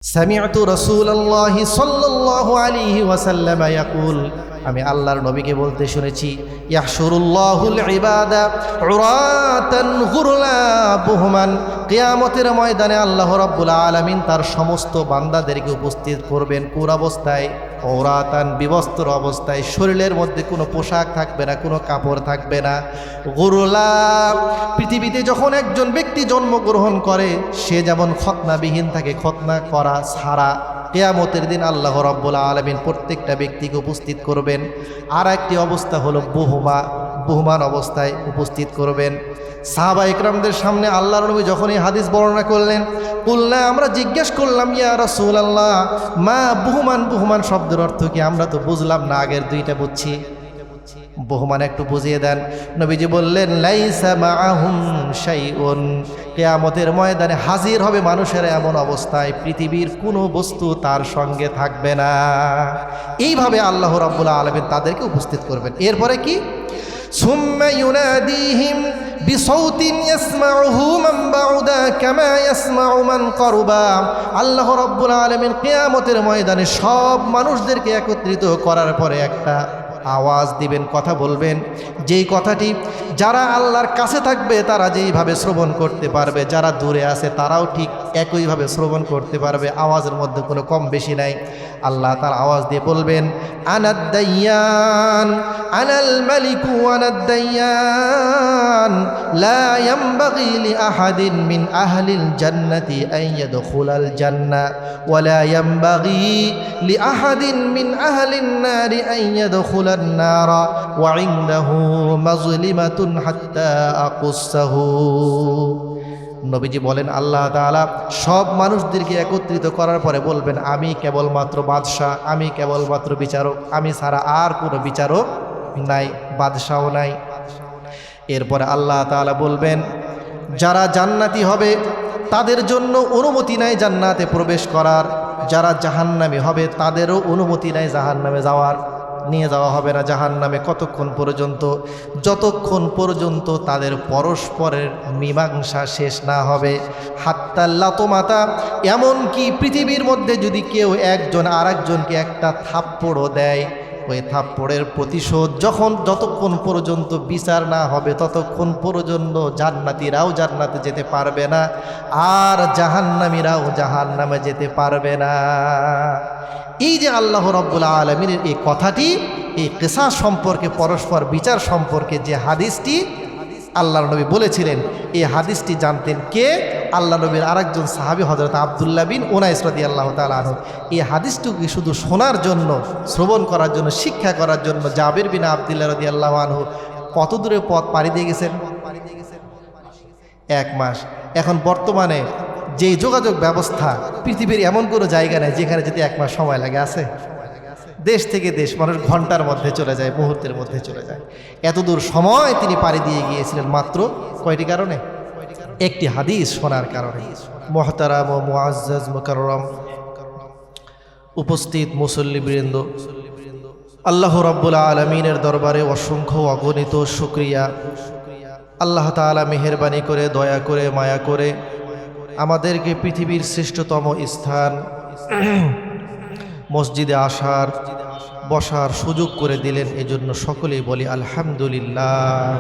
সামি'তু রাসূলুল্লাহি সাল্লাল্লাহু আলাইহি ওয়াসাল্লাম ইয়াকুল, আমি আল্লাহর নবীকে বলতে শুনেছি, ইয়াহশুরুল্লাহুল ইবাদা উরাতান গুরলা বুহমান, কিয়ামতের ময়দানে আল্লাহ রাব্বুল আলামিন তার সমস্ত বান্দাদেরকে উপস্থিত করবেন পুরাবস্থায়, উরাতান বিবস্ত্র অবস্থায়, শরীরের মধ্যে কোনো পোশাক থাকবে না, কোনো কাপড় থাকবে না। গুরলা, পৃথিবীতে যখন একজন ব্যক্তি জন্মগ্রহণ করে সে যেমন খতনাবিহীন থাকে, খতনা করা ছাড়া কিয়ামতের দিন আল্লাহ রাব্বুল আলামিন প্রত্যেকটা ব্যক্তিকে উপস্থিত করবেন। আর একটি অবস্থা হলো বুহমান অবস্থায় উপস্থিত করবেন। সাহাবা ইকরামদের সামনে আল্লাহর নবী যখন এই হাদিস বর্ণনা করলেন, কুলনা, আমরা জিজ্ঞেস করলাম, ইয়া রাসূলুল্লাহ মা বুহমান শব্দের অর্থ কি? আমরা তো বুঝলাম না, আগের দুইটা বুঝছি, বহুমান একটু বুঝিয়ে দেন। নবীজি বললেন, লাইসা মাআহুম শাইউন, কিয়ামতের ময়দানে হাজির হবে মানুষেরা এমন অবস্থায় পৃথিবীর কোনো বস্তু তার সঙ্গে থাকবে না। এইভাবে আল্লাহ রাব্বুল আলামিন তাদেরকে উপস্থিত করবেন। এরপরে কি? সুম্মা ইউনাদিহিম বিসাউতিন ইয়াসমাউহু মান বাউদা কামা ইয়াসমাউ মান কারবা, আল্লাহ রাব্বুল আলামিন কিয়ামতের ময়দানে সব মানুষদেরকে একত্রিত করার পরে একটা আওয়াজ দিবেন, কথা বলবেন, যেই কথাটি যারা আল্লাহর কাছে থাকবে তারা যেইভাবে শ্রবণ করতে পারবে, যারা দূরে আছে তারাও ঠিক একইভাবে শ্রবণ করতে পারবে, আওয়াজের মধ্যে কোনো কম বেশি নাই। আল্লাহ তার আওয়াজ দিয়ে বলবেন, আনাদ দাইয়ান আনাল মালিকু আনাদ দাইয়ান লা ইয়ানবাগি লি আহাদিন মিন আহলিল জান্নাতি আন ইয়াদখুলাল জান্নাহ ওয়া লা ইয়ানবাগি লি আহাদিন মিন আহলিন নারি আন ইয়াদখুলান নারা ওয়া ইনদাহু মাজলিমাতুন হাত্তা আকুসাহু। নবীজি বলেন, আল্লাহ তাআলা সব মানুষদেরকে একত্রিত করার পরে বলবেন, আমি কেবলমাত্র বাদশাহ, আমি কেবলমাত্র বিচারক, আমি ছাড়া আর কোনো বিচারক নাই, বাদশাও নাই। এরপরে আল্লাহ তাআলা বলবেন, যারা জান্নাতি হবে তাদের জন্য অনুমতি নাই জান্নাতে প্রবেশ করার, যারা জাহান্নামী হবে তাদেরও অনুমতি নাই জাহান্নামে যাওয়ার, নিয়ে যাওয়া হবে না জাহান্নামে। কতক্ষণ পর্যন্ত? যতক্ষণ পর্যন্ত তাদের পরস্পরের মীমাংসা শেষ না হবে। হাত্তা লাতমাতা, এমনকি পৃথিবীর মধ্যে যদি কেউ একজন আরেকজনকে একটা থাপ্পড়ও দেয়, ওই থাপ্পড়ের প্রতিশোধ যতক্ষণ পর্যন্ত বিচার না হবে ততক্ষণ পর্যন্ত জান্নাতীরাও জান্নাতে যেতে পারবে না, আর জাহান্নামীরাও জাহান্নামে যেতে পারবে না। এই যে আল্লাহ রাব্বুল আলামিনের এই কথাটি, এই কিসাস সম্পর্কে, পরস্পর বিচার সম্পর্কে যে হাদিসটি আল্লাহর নবী বলেছিলেন, এই হাদিসটি জানতেন কে? আল্লাহ নবীর আরেকজন সাহাবী হযরত আব্দুল্লাহ বিন উনাইস রাদিয়াল্লাহু তাআলা আনহু। এই হাদিসটুকু শুধু শোনার জন্য, শ্রবণ করার জন্য, শিক্ষা করার জন্য জাবির বিন আব্দুল্লাহ রাদিয়াল্লাহু আনহু কত দূরে পথ পাড়ি দিয়ে গেছেন? 1 মাস। এখন বর্তমানে যেই যোগাযোগ ব্যবস্থা, পৃথিবীর এমন কোনো জায়গা নেই যেখানে যদি 1 মাস সময় লাগে, আছে? দেশ থেকে দেশ মানুষ ঘন্টার মধ্যে চলে যায়, মুহূর্তের মধ্যে চলে যায়। এত দূর সময় তিনি পাড়ি দিয়ে গিয়েছিলেন মাত্র কয়টি কারণে? একটি হাদিস শোনার কারণে। মুহতারাম ও মুআজ্জাজ মুকাররম উপস্থিত মুসল্লিবৃন্দ, আল্লাহ রাব্বুল আলামিনের দরবারে অসংখ্য অগণিত শুকরিয়া। আল্লাহ তাআলা মেহেরবানি করে, দয়া করে, মায়া করে আমাদেরকে পৃথিবীর শ্রেষ্ঠতম স্থান মসজিদে আসার, বসার সুযোগ করে দিলেন। এজন্য সকলেই বলি আলহামদুলিল্লাহ।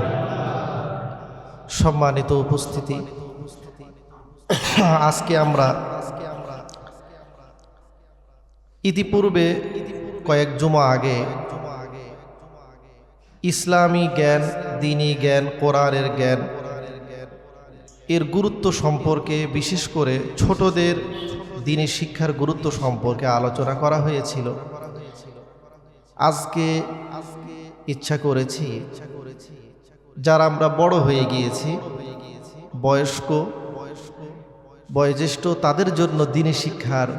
সম্মানিত উপস্থিতি, আজকে আমরা ইতিপূর্বে কয়েক জুমা আগে ইসলামী জ্ঞান, দ্বীনি জ্ঞান, কোরআনের জ্ঞান এর গুরুত্ব সম্পর্কে, বিশেষ করে ছোটদের দ্বীনি শিক্ষার গুরুত্ব সম্পর্কে আলোচনা করা হয়েছিল। আজকে ইচ্ছা করেছি যারা আমরা বড় হয়ে গিয়েছি, বয়োজ্যেষ্ঠ, তাদের জন্য দ্বীনি শিক্ষার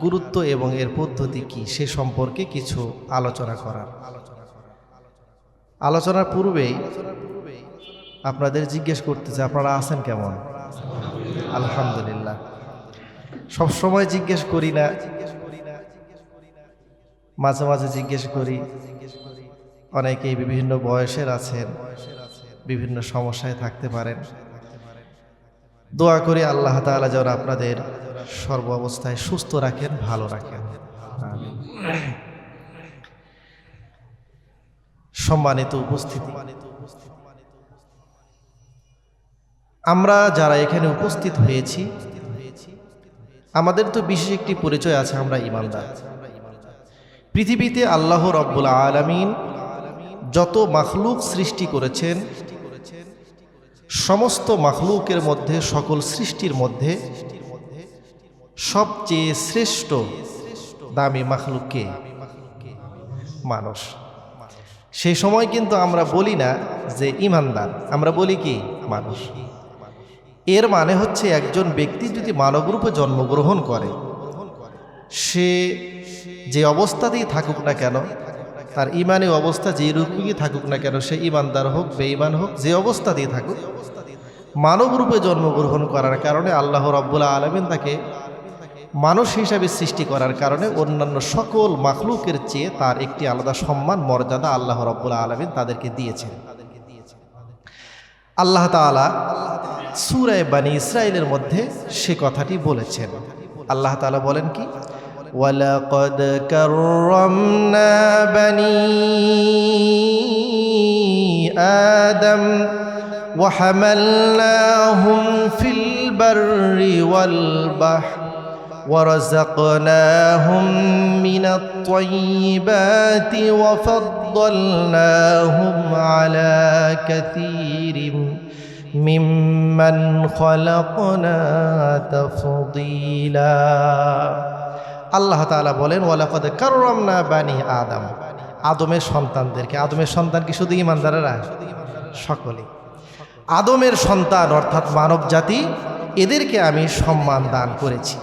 গুরুত্ব এবং এর পদ্ধতি কি সে সম্পর্কে কিছু আলোচনা করার। আলোচনার পূর্বেই আপনাদের জিজ্ঞেস করতেছে, আপনারা আছেন কেমন? আলহামদুলিল্লাহ। সবসময় জিজ্ঞেস করি না, মাঝে মাঝে জিজ্ঞেস করি। অনেকেই বিভিন্ন বয়সের আছেন, বিভিন্ন সমস্যায় থাকতে পারেন। দোয়া করি আল্লাহ তাআলা যেন আপনাদের সর্ব অবস্থায় সুস্থ রাখেন, ভালো রাখেন। আমিন। সম্মানিত উপস্থিতি, আমরা যারা এখানে উপস্থিত হয়েছি আমাদের তো বিশেষ একটি পরিচয় আছে, আমরা ঈমানদার। পৃথিবীতে আল্লাহ রাব্বুল আলামিন যত মাখলুক সৃষ্টি করেছেন, সমস্ত মাখলুকের মধ্যে, সকল সৃষ্টির মধ্যে সবচেয়ে শ্রেষ্ঠ দামি মাখলুক কে? মানুষ। সেই সময় কিন্তু আমরা বলি না যে ঈমানদার, আমরা বলি কি? মানুষ। এর মানে হচ্ছে একজন ব্যক্তি যদি মানবরূপে জন্মগ্রহণ করে, সে যে অবস্থাতেই থাকুক না কেন, তার ইমানি অবস্থা যে রূপেই থাকুক না কেন, সে ঈমানদার হোক বেঈমান হোক, যে অবস্থাতেই থাকুক, মানবরূপে জন্মগ্রহণ করার কারণে আল্লাহ রাব্বুল আলামিন তাকে মানুষ হিসাবে সৃষ্টি করার কারণে অন্যান্য সকল মাখলুকের চেয়ে তার একটি আলাদা সম্মান মর্যাদা আল্লাহ রাব্বুল আলামিন তাদেরকে দিয়েছেন। আল্লাহ তাআলা সূরা বনী ইসরাঈলের মধ্যে সে কথাটি বলেছেন। আল্লাহ তাআলা বলেন কি? ওয়ালাকাদ কাররামনা বনী আদম ওয়া হামালনাহুম ফিল বাররি ওয়াল বাহর ورزقناهم من الطيبات وفضلناهم على كثير ممن خلقنا تفضيلا। আল্লাহ তাআলা বলেন ওয়ালাকাদ কাররামনা বানি আদম, আদমের সন্তানদেরকে। আদমের সন্তান কি শুধু ঈমানদারেরা? সকলেই। আদমের সন্তান অর্থাৎ মানব জাতি, এদেরকে আমি সম্মান দান করেছি।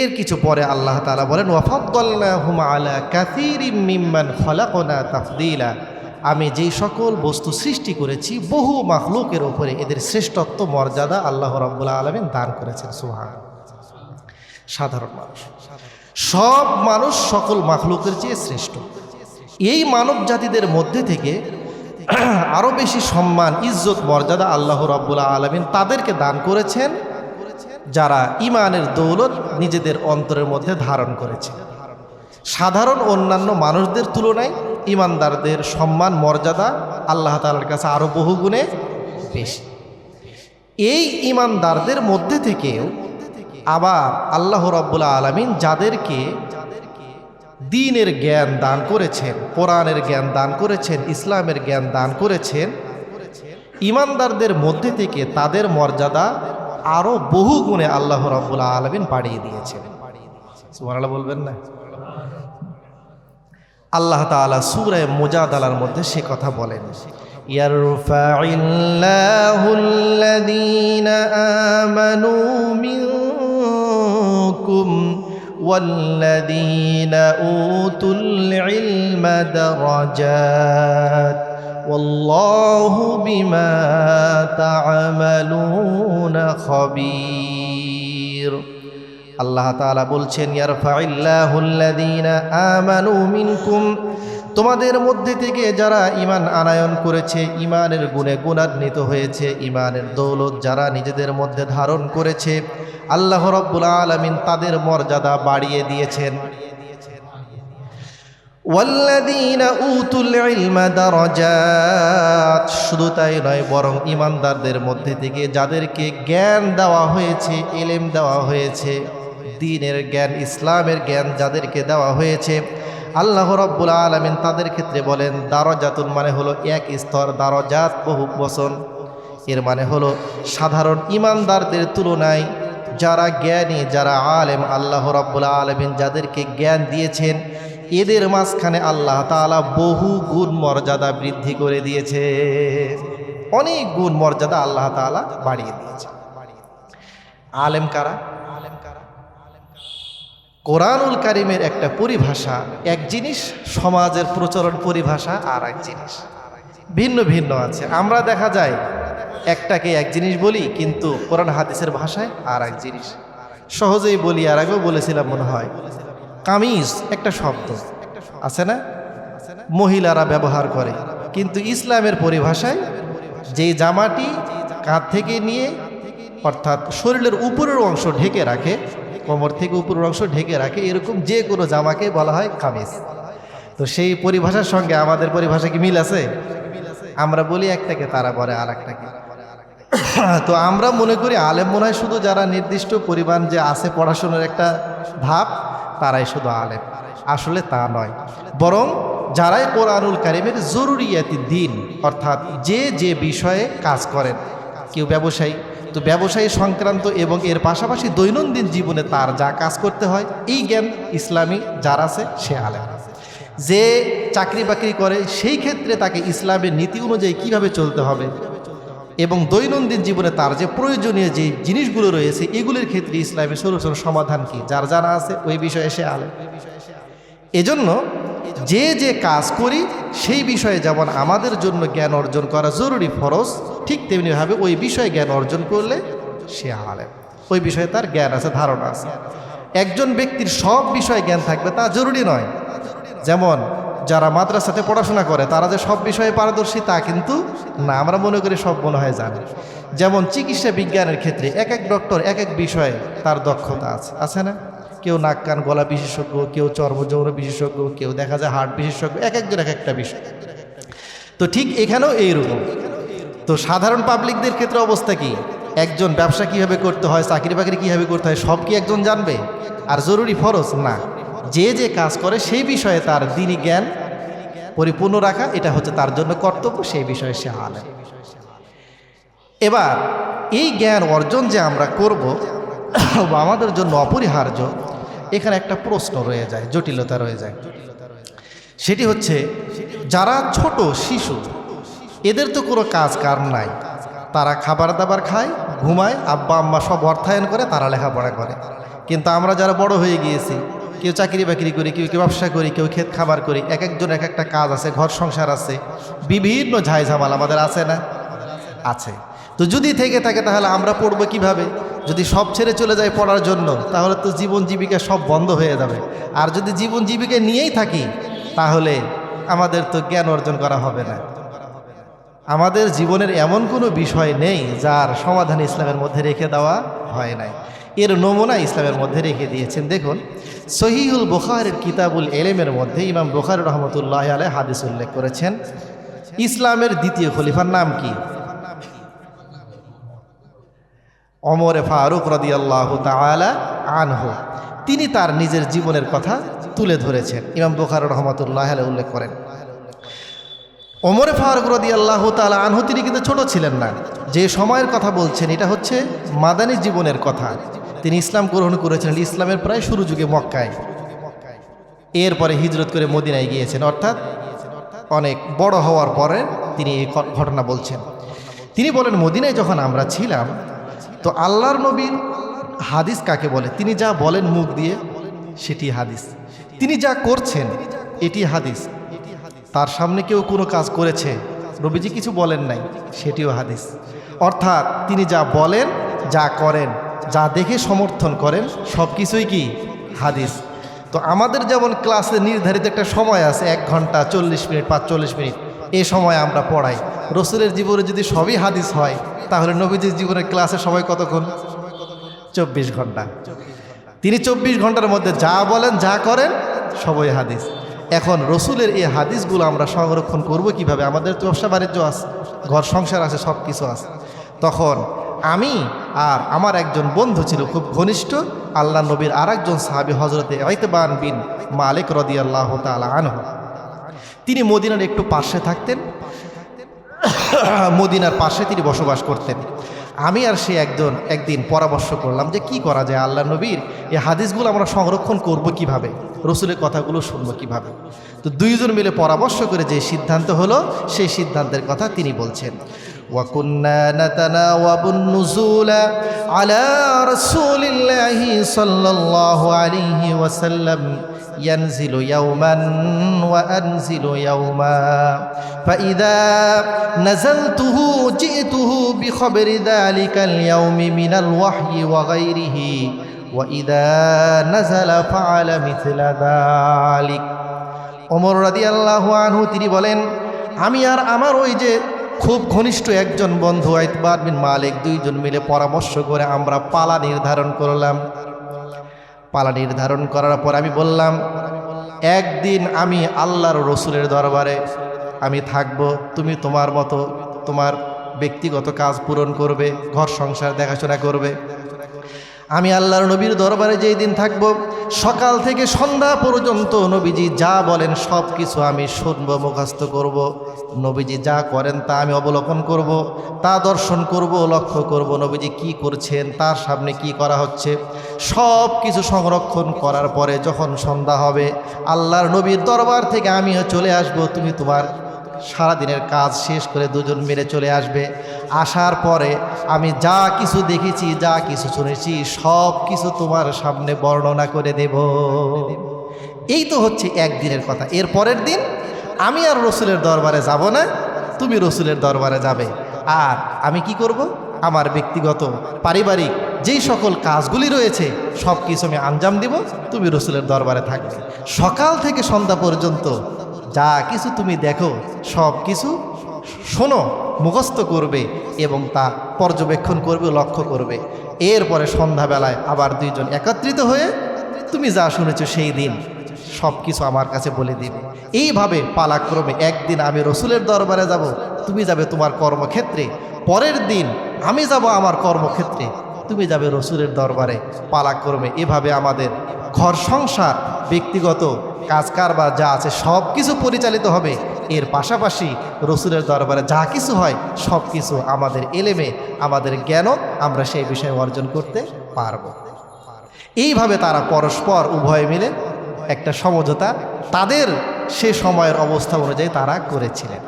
এর কিছু পরে আল্লাহ তাআলা বলেন ওয়াফাদ্দালনাহুম আলা কাসীরিম মিম্মান খালাকনা তাফদীলা, আমি যেই সকল বস্তু সৃষ্টি করেছি বহু মাখলুকের উপরে এদের শ্রেষ্ঠত্ব মর্যাদা আল্লাহ রাব্বুল আলামিন দান করেছেন। সুবহানাল্লাহ। সাধারণ মানুষ, সব মানুষ সকল মাখলুকের চেয়ে শ্রেষ্ঠ। এই মানব জাতিদের মধ্যে থেকে আরো বেশি সম্মান, ইজ্জত, মর্যাদা আল্লাহ রাব্বুল আলামিন তাদেরকে দান করেছেন যারা ঈমানের দৌলত নিজেদের অন্তরের মধ্যে ধারণ করেছে। সাধারণ অন্যান্য মানুষদের তুলনায় ঈমানদারদের সম্মান মর্যাদা আল্লাহ তাআলার কাছে আরো বহু গুণে বেশি। এই ঈমানদারদের মধ্যে থেকেও আবার আল্লাহ রাব্বুল আলামিন যাদেরকে দ্বীনের জ্ঞান দান করেছেন, কোরআনের জ্ঞান দান করেছেন, ইসলামের জ্ঞান দান করেছেন, ঈমানদারদের মধ্যে থেকে তাদের মর্যাদা আরো বহু গুণে আল্লাহ রাব্বুল আলামিন বাড়িয়ে দিয়েছেন। সুবহানাল্লাহ বলবেন না? আল্লাহ তাআলা সূরা মুজাদালার মধ্যে সে কথা বলেন, ইয়ারফাইল্লাহুল্লাযীনা আমানু মিনকুম ওয়াল্লাযীনা উতুল ইলমা দারাজাত ওয়াল্লাহু বিমা তা'মালুনা খাবীর। আল্লাহ তাআলা বলছেন ইয়ারফাইল্লাহুল্লাযীনা আমানু মিনকুম, তোমাদের মধ্যে থেকে যারা ঈমান আনয়ন করেছে, ঈমানের গুণে গুণান্বিত হয়েছে, ঈমানের দৌলত যারা নিজেদের মধ্যে ধারণ করেছে, আল্লাহ রাব্বুল আলামিন তাদের মর্যাদা বাড়িয়ে দিয়েছেন। ওয়াল্লাযীনা উতুল ইলমা দারাজাত, শুধু তাই নয় বরং ঈমানদারদের মধ্যে থেকে যাদেরকে জ্ঞান দেওয়া হয়েছে, ইলম দেওয়া হয়েছে, দ্বীনের জ্ঞান, ইসলামের জ্ঞান যাদেরকে দেওয়া হয়েছে, আল্লাহ রাব্বুল আলামিন তাদের ক্ষেত্রে বলেন দারাজাতুন মানে হলো এক স্তর, দারাজাত বহুবচন। এর মানে হলো সাধারণ ঈমানদারদের তুলনায় যারা জ্ঞানী, যারা আলেম, আল্লাহ রাব্বুল আলামিন যাদেরকে জ্ঞান দিয়েছেন, এদের মাঝখানে আল্লাহ তাআলা বহু গুণ মর্যাদা বৃদ্ধি করে দিয়েছে, অনেক গুণ মর্যাদা আল্লাহ তাআলা বাড়িয়ে দিয়েছে। আলেম কারা? কোরআনুল কারীমের একটা পরিভাষা এক জিনিস, সমাজের প্রচলন পরিভাষা আর এক জিনিস, ভিন্ন ভিন্ন আছে। আমরা দেখা যায় একটাকে এক জিনিস বলি, কিন্তু কোরআন হাদিসের ভাষায় আর এক জিনিস। সহজেই বলি, আর আগেও বলেছিলাম মনে হয়, কামিজ একটা শব্দ আছে না, মহিলারা ব্যবহার করে, কিন্তু ইসলামের পরিভাষায় যেই জামাটি কাঁধ থেকে নিয়ে অর্থাৎ শরীরের উপরের অংশ ঢেকে রাখে, কোমর থেকে উপরের অংশ ঢেকে রাখে, এরকম যে কোনো জামাকে বলা হয় কামিজ। তো সেই পরিভাষার সঙ্গে আমাদের পরিভাষা কি মিল আছে? আমরা বলি একটাকে, তারা বলে আর একটাকে। তো আমরা মনে করি আলেম মনে হয় শুধু যারা নির্দিষ্ট পরিমাণ যে আছে পড়াশোনার একটা ধাপ, তারাই শুধু আলেম। আসলে তা নয়, বরং যারাই কোরআনুল কারিমের জরুরিয়াতি দিন, অর্থাৎ যে যে বিষয়ে কাজ করেন। কেউ ব্যবসায়ী, তো ব্যবসায়ী সংক্রান্ত এবং এর পাশাপাশি দৈনন্দিন জীবনে তার যা কাজ করতে হয় এই জ্ঞান ইসলামী যার আছে সে আলেম। যে চাকরি বাকরি করে সেই ক্ষেত্রে তাকে ইসলামের নীতি অনুযায়ী কীভাবে চলতে হবে এবং দৈনন্দিন জীবনে তার যে প্রয়োজনীয় যে জিনিসগুলো রয়েছে এগুলির ক্ষেত্রে ইসলামের সলিউশন সমাধান কি যার জানা আছে ওই বিষয়ে সে আলেম। এজন্য যে যে কাজ করি সেই বিষয়ে যেমন আমাদের জন্য জ্ঞান অর্জন করা জরুরি ফরজ, ঠিক তেমনিভাবে ওই বিষয়ে জ্ঞান অর্জন করলে সে আলেম। ওই বিষয়ে তার জ্ঞান আছে, ধারণা আছে। একজন ব্যক্তির সব বিষয়ে জ্ঞান থাকবে তা জরুরি নয়। যেমন যারা মাদ্রাসাতে পড়াশোনা করে তারা যে সব বিষয়ে পারদর্শী তা কিন্তু না, আমরা মনে করি সব মনে হয় জানে। যেমন চিকিৎসা বিজ্ঞানের ক্ষেত্রে এক এক ডক্টর এক এক বিষয়ে তার দক্ষতা আছে, আছে না? কেউ নাক কান গলা বিশেষজ্ঞ, কেউ চর্ম যৌন বিশেষজ্ঞ, কেউ দেখা যায় হার্ট বিশেষজ্ঞ, এক একজন এক একটা বিষয়। তো ঠিক এখানেও এইরকম। তো সাধারণ পাবলিকদের ক্ষেত্রে অবস্থা কি? একজন ব্যবসা কীভাবে করতে হয়, চাকরি বাকরি কীভাবে করতে হয় সব কি একজন জানবে? আর জরুরি ফরজ না, যে যে কাজ করে সেই বিষয়ে তার দ্বীনি জ্ঞান পরিপূর্ণ রাখা এটা হচ্ছে তার জন্য কর্তব্য, সেই বিষয়ে সে আলেম। এবার এই জ্ঞান অর্জন যে আমরা করব বা আমাদের জন্য অপরিহার্য, এখানে একটা প্রশ্ন রয়ে যায়, জটিলতা রয়ে যায়। সেটি হচ্ছে যারা ছোট শিশু এদের তো কোনো কাজ কাম নাই, তারা খাবার দাবার খায়, ঘুমায়, আব্বা আম্মা সব অর্থায়ন করে, তারা লেখাপড়া করে। কিন্তু আমরা যারা বড় হয়ে গিয়েছি, কেউ চাকরি বাকরি করি, কেউ ব্যবসা করি, কেউ ক্ষেত খাবার করি, এক একজন এক একটা কাজ আছে, ঘর সংসার আছে, বিভিন্ন ঝাইঝামাল আমাদের আছে না? আছে। তো যদি থেকে থাকে তাহলে আমরা পড়বো কিভাবে? যদি সব ছেড়ে চলে যায় পড়ার জন্য তাহলে তো জীবন জীবিকা সব বন্ধ হয়ে যাবে। আর যদি জীবন জীবিকা নিয়েই থাকি তাহলে আমাদের তো জ্ঞান অর্জন করা হবে না। আমাদের জীবনের এমন কোনো বিষয় নেই যার সমাধান ইসলামের মধ্যে রেখে দেওয়া হয় নাই। এর নমুনা ইসলামের মধ্যে রেখে দিয়েছেন। দেখুন সহিহুল বুখারীর কিতাবুল ইলমের মধ্যে ইমাম বুখারী রহমতুল্লাহ আলাইহি হাদিস উল্লেখ করেছেন। ইসলামের দ্বিতীয় খলিফার নাম কি? ওমর ফারুক রাদিয়াল্লাহু তাআলা আনহু। তিনি তার নিজের জীবনের কথা তুলে ধরেছেন, ইমাম বুখারী রহমতুল্লাহ আলাইহি উল্লেখ করেন। ওমর ফারুক রাদিয়াল্লাহু তাআলা আনহু তিনি কিন্তু ছোট ছিলেন না। যে সময়ের কথা বলছেন এটা হচ্ছে মাদানী জীবনের কথা। তিনি ইসলাম গ্রহণ করেছেন ইসলামের প্রায় শুরু যুগে মক্কায়, এরপরে হিজরত করে মদিনায় গিয়েছেন, অর্থাৎ অনেক বড় হওয়ার পরে তিনি এই ঘটনা বলছেন। তিনি বলেন মদিনায় যখন আমরা ছিলাম তো আল্লাহর নবীর হাদিস কাকে বলে? তিনি যা বলেন মুখ দিয়ে সেটি হাদিস, তিনি যা করছেন এটি হাদিস। তার সামনে কেউ কোনো কাজ করেছে নবীজি কিছু বলেন নাই সেটিও হাদিস। অর্থাৎ তিনি যা বলেন, যা করেন, যা দেখে সমর্থন করেন সব কিছুই কি হাদিস। তো আমাদের যেমন ক্লাসে নির্ধারিত একটা সময় আছে 1 ঘন্টা 40 মিনিট 45 মিনিট, এই সময় আমরা পড়াই। রসুলের জীবনে যদি সবই হাদিস হয় তাহলে নবীজির জীবনের ক্লাসের সময় কতক্ষণ? 24 ঘন্টা। তিনি 24 ঘন্টার মধ্যে যা বলেন যা করেন সবই হাদিস। এখন রসুলের এই হাদিসগুলো আমরা সংরক্ষণ করব কিভাবে? আমাদের তো ব্যবসা বাণিজ্য আছে, ঘর সংসার আছে, সব কিছু আছে। তখন আমি আর আমার একজন বন্ধু ছিল খুব ঘনিষ্ঠ, আল্লাহ নবীর আর একজন সাহাবী হজরতে ইতবান বিন মালিক রাদিয়াল্লাহু তাআলা আনহু। তিনি মদিনার একটু পাশে থাকতেন, মদিনার পাশে তিনি বসবাস করতেন। আমি আর সে একদিন পরামর্শ করলাম যে কি করা যায়, আল্লাহ নবীর এই হাদিসগুলো আমরা সংরক্ষণ করব কিভাবে, রসুলের কথাগুলো শুনবো কিভাবে। তো দুইজন মিলে পরামর্শ করে যে সিদ্ধান্ত হলো সেই সিদ্ধান্তের কথা তিনি বলছেন। وَكُنَّا نَتَنَاوَبُ النُّزُولَ عَلَى رَسُولِ اللَّهِ صَلَّى اللَّهُ عَلَيْهِ وَسَلَّمَ ينزل يوما وأنزل يوما فإذا نزلته جئته بخبر ذلك اليوم من الوحي وغيره وإذا نزل فعل مثل ذلك। ওমর রাদিয়াল্লাহু আনহু তিনি বলেন আমি আর আমার ওই যে খুব ঘনিষ্ঠ একজন বন্ধু ইতবান বিন মালিক, দুইজন মিলে পরামর্শ করে আমরা পালা নির্ধারণ করলাম। পালা নির্ধারণ করার পর আমি বললাম, একদিন আমি আল্লাহর রসুলের দরবারে আমি থাকব, তুমি তোমার মতো তোমার ব্যক্তিগত কাজ পূরণ করবে, ঘর সংসার দেখাশোনা করবে। আমি আল্লাহর নবীর দরবারে যেই দিন থাকব, সকাল থেকে সন্ধ্যা পর্যন্ত নবীজি যা বলেন সব কিছু আমি শুনবো, মুখস্থ করব। নবীজি যা করেন তা আমি অবলোকন করব, তা দর্শন করব, লক্ষ্য করব। নবীজি কি করছেন, তার সামনে কি করা হচ্ছে, সব কিছু সংরক্ষণ করার পরে যখন সন্ধ্যা হবে আল্লাহর নবীর দরবার থেকে আমিও চলে আসব। তুমি তোমার সারাদিনের কাজ শেষ করে দুজন মিলে চলে আসবে। আসার পরে আমি যা কিছু দেখেছি, যা কিছু শুনেছি সব কিছু তোমার সামনে বর্ণনা করে দেব। এই তো হচ্ছে একদিনের কথা। এর পরের দিন আমি আর রসুলের দরবারে যাব না, তুমি রসুলের দরবারে যাবে। আর আমি কি করব, আমার ব্যক্তিগত পারিবারিক যেই সকল কাজগুলি রয়েছে সব কিছু আমি আঞ্জাম দিব, তুমি রসুলের দরবারে থাকবে। সকাল থেকে সন্ধ্যা পর্যন্ত যা কিছু তুমি দেখো সব কিছু শোনো, মুখস্থ করবে এবং তা পর্যবেক্ষণ করবে, লক্ষ্য করবে। এরপরে সন্ধ্যাবেলায় আবার দুইজন একত্রিত হয়ে তুমি যা শুনেছো সেই দিন সব কিছু আমার কাছে বলে দিবে। এইভাবে পালাক্রমে একদিন আমি রসুলের দরবারে যাব, তুমি যাবে তোমার কর্মক্ষেত্রে। পরের দিন আমি যাব আমার কর্মক্ষেত্রে, তুমি যাবে রসুলের দরবারে। পালাক্রমে এভাবে আমাদের ঘর সংসার, ব্যক্তিগত কাজ কারবার যা আছে সব কিছু পরিচালিত হবে। এর পাশাপাশি রসুলের দরবারে যা কিছু হয় সব কিছু আমাদের এলেমে, আমাদের জ্ঞানও আমরা সেই বিষয়ে অর্জন করতে পারব। এইভাবে তারা পরস্পর উভয় মিলে একটা সমঝোতা তাদের সে সময়ের অবস্থা অনুযায়ী তারা করেছিলেন।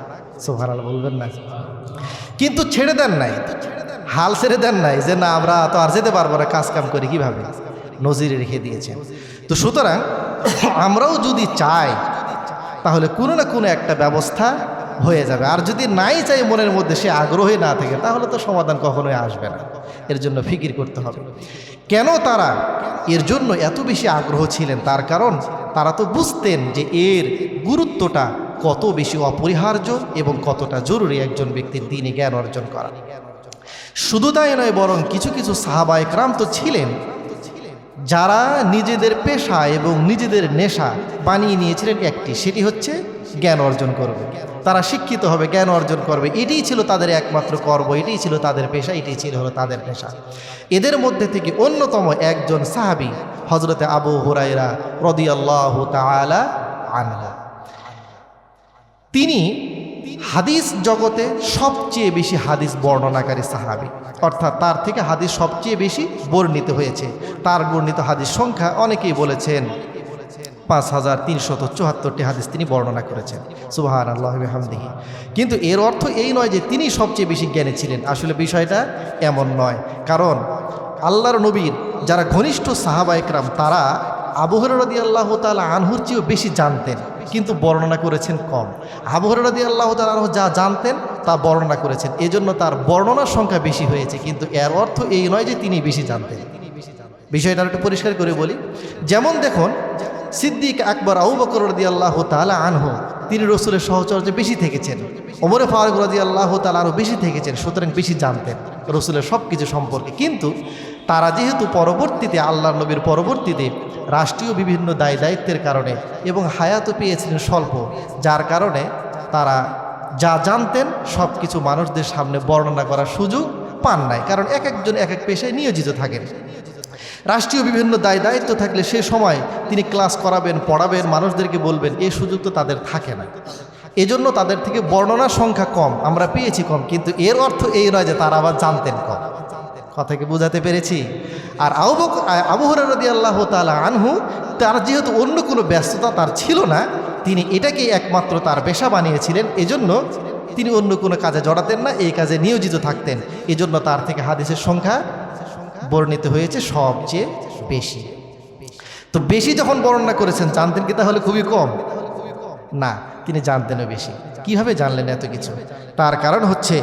সুবহানাল্লাহ বলবেন না? কিন্তু ছেড়ে দেন নাই, হাল ছেড়ে দেন নাই যে না আমরা তো আর যেতে পারবো না, কাজ কাম করে কীভাবে, নজিরে রেখে দিয়েছেন। তো সুতরাং আমরাও যদি চাই তাহলে কোনো না কোনো একটা ব্যবস্থা হয়ে যাবে। আর যদি নাই চাই, মনের মধ্যে সে আগ্রহী না থাকে, তাহলে তো সমাধান কখনোই আসবে না। এর জন্য ফিকির করতে হবে কেন তারা এর জন্য এত বেশি আগ্রহ ছিলেন। তার কারণ তারা তো বুঝতেন যে এর গুরুত্বটা কত বেশি অপরিহার্য এবং কতটা জরুরি একজন ব্যক্তির দ্বীনি জ্ঞান অর্জন করা। শুধু তাই নয়, বরং কিছু কিছু সাহাবা একরাম তো ছিলেন যারা নিজেদের পেশা এবং নিজেদের নেশা বানিয়ে নিয়েছিলেন একটি, সেটি হচ্ছে জ্ঞান অর্জন করবে। তারা শিক্ষিত হবে, জ্ঞান অর্জন করবে, এটাই ছিল তাদের একমাত্র কর্ম, এটাই ছিল তাদের পেশা, এটাই ছিল হলো তাদের পেশা। এদের মধ্যে থেকে অন্যতম একজন সাহাবী হযরতে আবু হুরায়রা রাদিয়াল্লাহু তাআলা আনহু। তিনি হাদিস জগতে সবচেয়ে বেশি হাদিস বর্ণনাকারী সাহাবী, অর্থাৎ তার থেকে হাদিস সবচেয়ে বেশি বর্ণিত হয়েছে। তার বর্ণিত হাদিস সংখ্যা অনেকেই বলেছেন 5374টি হাদিস তিনি বর্ণনা করেছেন। সুবহানাল্লাহি ওয়া বিহামদিহি। কিন্তু এর অর্থ এই নয় যে তিনি সবচেয়ে বেশি জ্ঞানী ছিলেন, আসলে বিষয়টা এমন নয়। কারণ আল্লাহর নবীর যারা ঘনিষ্ঠ সাহাবা একরাম তারা আবু হুরায়রা রাদিয়াল্লাহু তাআলা আনহুর চেয়েও বেশি জানতেন, কিন্তু বর্ণনা করেছেন কম। আবু হুরায়রা রাদিয়াল্লাহু তাআলা আনহু যা জানতেন তা বর্ণনা করেছেন, এজন্য তার বর্ণনার সংখ্যা বেশি হয়েছে, কিন্তু এর অর্থ এই নয় যে তিনি বেশি জানতেন। বিষয়টা একটু পরিষ্কার করে বলি। যেমন দেখুন, সিদ্দিক আকবর আবু বকর রাদিয়াল্লাহু তাআলা আনহু তিনি রসুলের সহচর্যে বেশি থেকেছেন। ওমর ফারুক রাদিয়াল্লাহু তাআলা আরও বেশি থেকেছেন, সুতরাং বেশি জানতেন রসুলের সব কিছু সম্পর্কে। কিন্তু তারা যেহেতু পরবর্তীতে আল্লাহর নবীর পরবর্তীতে রাষ্ট্রীয় বিভিন্ন দায় দায়িত্বের কারণে এবং হায়াতও পেয়েছিলেন স্বল্প, যার কারণে তারা যা জানতেন সব কিছু মানুষদের সামনে বর্ণনা করার সুযোগ পান নাই। কারণ এক একজন এক এক পেশায় নিয়োজিত থাকেন। রাষ্ট্রীয় বিভিন্ন দায় দায়িত্ব থাকলে সে সময় তিনি ক্লাস করাবেন, পড়াবেন, মানুষদেরকে বলবেন, এই সুযোগ তো তাদের থাকে না। এজন্য তাদের থেকে বর্ণনার সংখ্যা কম, আমরা পেয়েছি কম, কিন্তু এর অর্থ এই নয় যে তারা আবার জানতেন কম। কথাকে বোঝাতে পেরেছি? আর আবু হুরায়রা রাদিয়াল্লাহু তাআলা আনহু তার যেহেতু অন্য কোনো ব্যস্ততা তার ছিল না, তিনি এটাকে একমাত্র তার পেশা বানিয়েছিলেন, এজন্য তিনি অন্য কোনো কাজে জড়াতেন না, এই কাজে নিয়োজিত থাকতেন। এজন্য তার থেকে হাদিসের সংখ্যা বর্ণিত হয়েছে সবচেয়ে বেশি। তো বেশি যখন বর্ণনা করেছেন, জানতেন কি তাহলে খুবই কম? না, তিনি জানতেনও বেশি। কিভাবে জানলেন এত কিছু? তার কারণ হচ্ছে